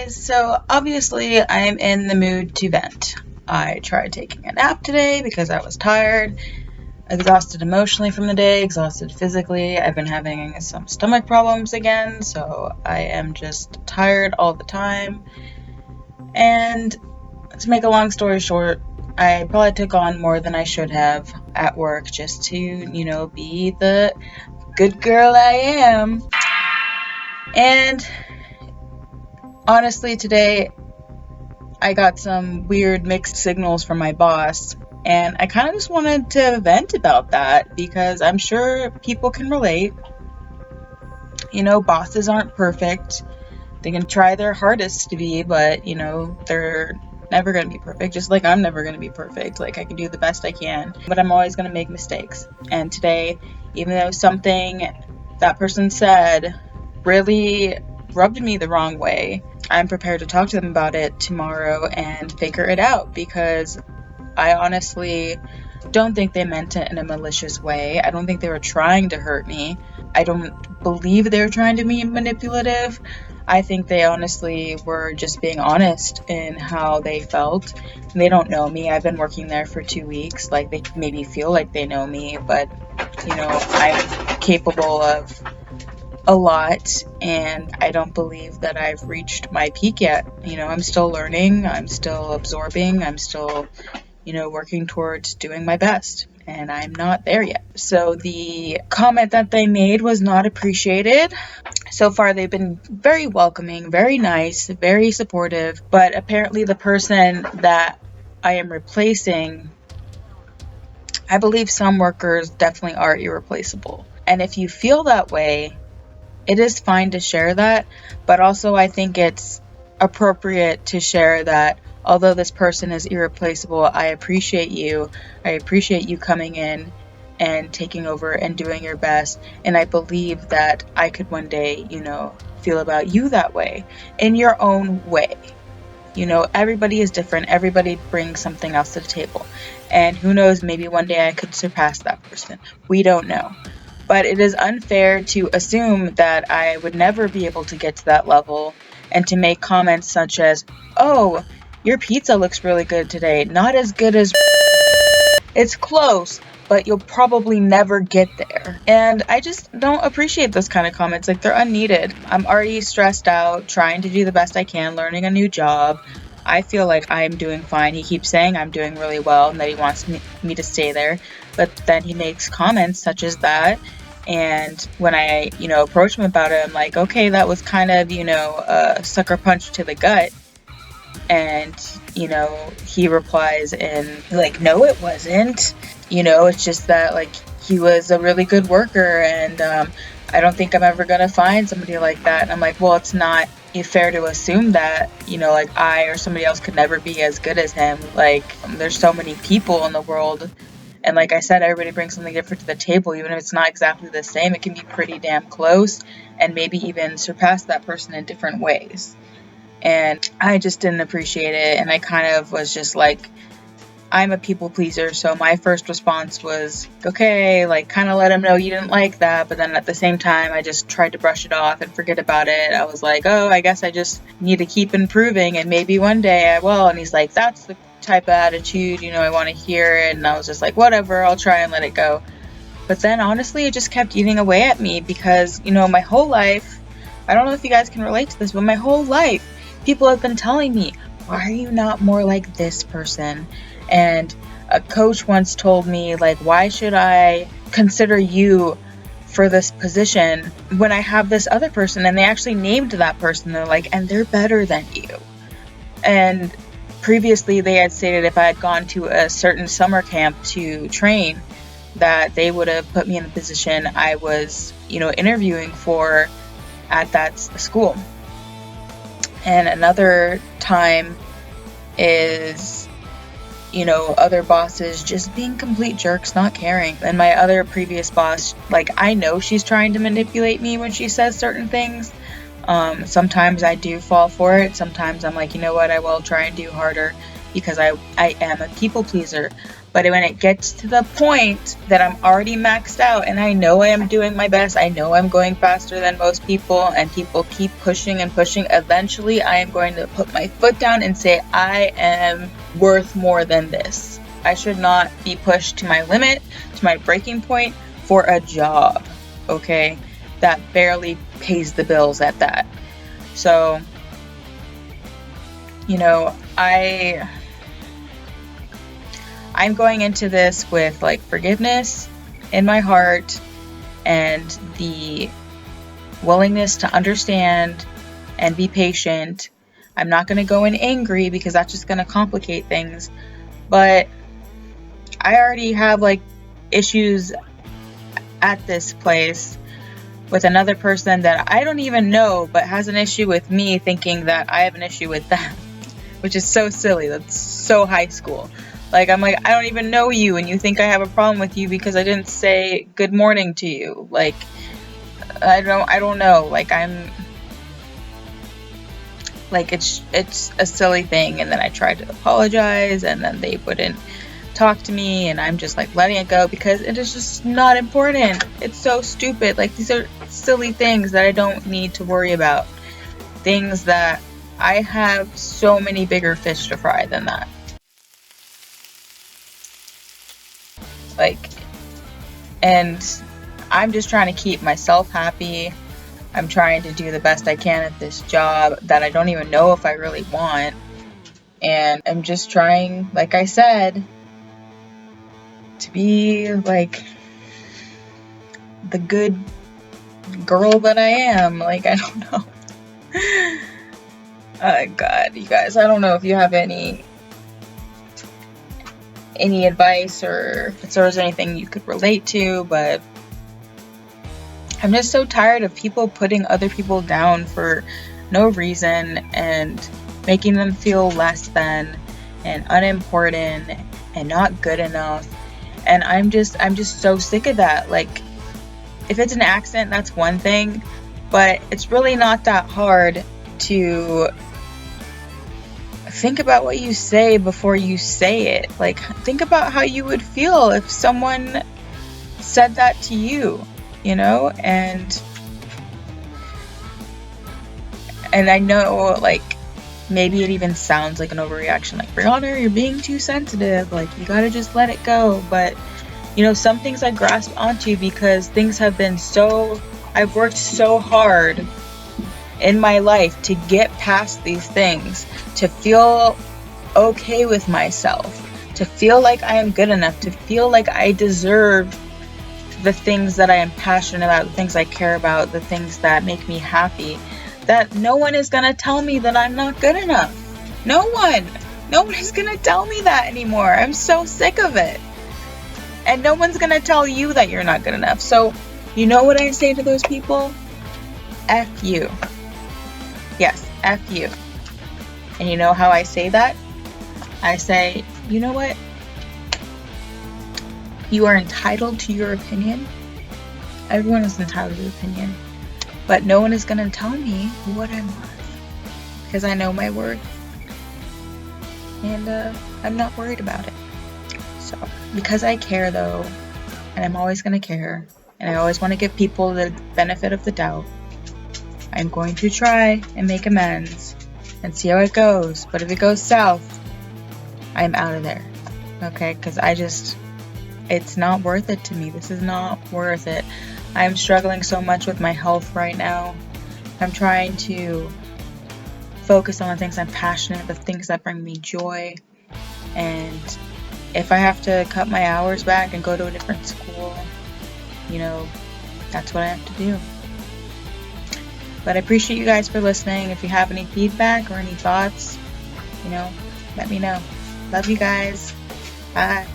guys, so obviously I'm in the mood to vent. I tried taking a nap today because I was tired, exhausted emotionally from the day, exhausted physically. I've been having some stomach problems again, so I am just tired all the time. And to make a long story short, I probably took on more than I should have at work just to, be the good girl I am. And honestly, today I got some weird mixed signals from my boss, and I kind of just wanted to vent about that because I'm sure people can relate. Bosses aren't perfect. They can try their hardest to be, but, they're never going to be perfect, just like I'm never going to be perfect. Like, I can do the best I can, but I'm always going to make mistakes. And today, even though something that person said really rubbed me the wrong way, I'm prepared to talk to them about it tomorrow and figure it out, because I honestly don't think they meant it in a malicious way. I don't think they were trying to hurt me. I don't believe they were trying to be manipulative. I think they honestly were just being honest in how they felt. They don't know me. I've been working there for 2 weeks. Like, they maybe feel like they know me, but, I'm capable of a lot, and I don't believe that I've reached my peak yet. I'm still learning, I'm still absorbing, I'm still, working towards doing my best, and I'm not there yet. So the comment that they made was not appreciated. So far, they've been very welcoming, very nice, very supportive, but apparently the person that I am replacing, I believe some workers definitely are irreplaceable. And if you feel that way, it is fine to share that, but also I think it's appropriate to share that although this person is irreplaceable, I appreciate you. I appreciate you coming in and taking over and doing your best. And I believe that I could one day, feel about you that way in your own way. Everybody is different. Everybody brings something else to the table. And who knows, maybe one day I could surpass that person. We don't know. But it is unfair to assume that I would never be able to get to that level, and to make comments such as, "Oh, your pizza looks really good today. Not as good as it's close, but you'll probably never get there." And I just don't appreciate those kind of comments. Like, they're unneeded. I'm already stressed out, trying to do the best I can, learning a new job. I feel like I'm doing fine. He keeps saying I'm doing really well and that he wants me to stay there. But then he makes comments such as that. And when I, approach him about it, I'm like, okay, that was kind of, a sucker punch to the gut. And, he replies in, like, no, it wasn't. It's just that, like, he was a really good worker, and I don't think I'm ever going to find somebody like that. And I'm like, well, it's not fair to assume that, like, I or somebody else could never be as good as him. Like, there's so many people in the world. And like I said, everybody brings something different to the table. Even if it's not exactly the same, it can be pretty damn close and maybe even surpass that person in different ways. And I just didn't appreciate it. And I kind of was just like, I'm a people pleaser. So my first response was, okay, like, kind of let him know you didn't like that. But then at the same time, I just tried to brush it off and forget about it. I was like, oh, I guess I just need to keep improving, and maybe one day I will. And he's like, that's the type of attitude, I want to hear it. And I was just like, whatever, I'll try and let it go. But then honestly, it just kept eating away at me because, my whole life, I don't know if you guys can relate to this, but my whole life, people have been telling me, why are you not more like this person? And a coach once told me, like, why should I consider you for this position when I have this other person? And they actually named that person. They're like, and they're better than you. And previously, they had stated if I had gone to a certain summer camp to train, that they would have put me in the position I was, interviewing for at that school. And another time is, other bosses just being complete jerks, not caring. And my other previous boss, like, I know she's trying to manipulate me when she says certain things. Sometimes I do fall for it. Sometimes I'm like, you know what, I will try and do harder because I am a people pleaser. But when it gets to the point that I'm already maxed out and I know I am doing my best, I know I'm going faster than most people, and people keep pushing and pushing, eventually I am going to put my foot down and say, I am worth more than this. I should not be pushed to my limit, to my breaking point for a job, okay? That barely pays the bills at that. So, you know, I'm going into this with like forgiveness in my heart and the willingness to understand and be patient. I'm not going to go in angry because that's just going to complicate things. But I already have like issues at this place with another person that I don't even know, but has an issue with me, thinking that I have an issue with them, which is so silly. That's so high school. Like, I'm like, I don't even know you, and you think I have a problem with you because I didn't say good morning to you. Like, I don't know. Like, it's a silly thing. And then I tried to apologize, and then they wouldn't talk to me, and I'm just like letting it go because it is just not important. It's so stupid. Like, these are silly things that I don't need to worry about. Things that I have so many bigger fish to fry than that. Like, and I'm just trying to keep myself happy. I'm trying to do the best I can at this job that I don't even know if I really want. And I'm just trying, like I said, to be like the good girl that I am. Like, I don't know. Oh God, you guys, I don't know if you have any advice or if there was anything you could relate to, but I'm just so tired of people putting other people down for no reason and making them feel less than and unimportant and not good enough. And I'm just so sick of that. Like, if it's an accident, that's one thing, but it's really not that hard to think about what you say before you say it. Like, think about how you would feel if someone said that to you, you know? And I know, like, maybe it even sounds like an overreaction. Like, Brianna, you're being too sensitive. Like, you gotta just let it go. But, you know, some things I grasp onto because things have been I've worked so hard in my life to get past these things, to feel okay with myself, to feel like I am good enough, to feel like I deserve the things that I am passionate about, the things I care about, the things that make me happy, that no one is going to tell me that I'm not good enough. No one is going to tell me that anymore. I'm so sick of it. And no one's going to tell you that you're not good enough. So, you know what I say to those people? F you. Yes, F you. And you know how I say that? I say, you know what? You are entitled to your opinion. Everyone is entitled to opinion. But no one is going to tell me what I'm worth. Because I know my worth. And I'm not worried about it. So, because I care though, and I'm always going to care, and I always want to give people the benefit of the doubt, I'm going to try and make amends and see how it goes. But if it goes south, I'm out of there. Okay? Because it's not worth it to me. This is not worth it. I'm struggling so much with my health right now. I'm trying to focus on the things I'm passionate, the things that bring me joy. And if I have to cut my hours back and go to a different school, you know, that's what I have to do. But I appreciate you guys for listening. If you have any feedback or any thoughts, you know, let me know. Love you guys. Bye.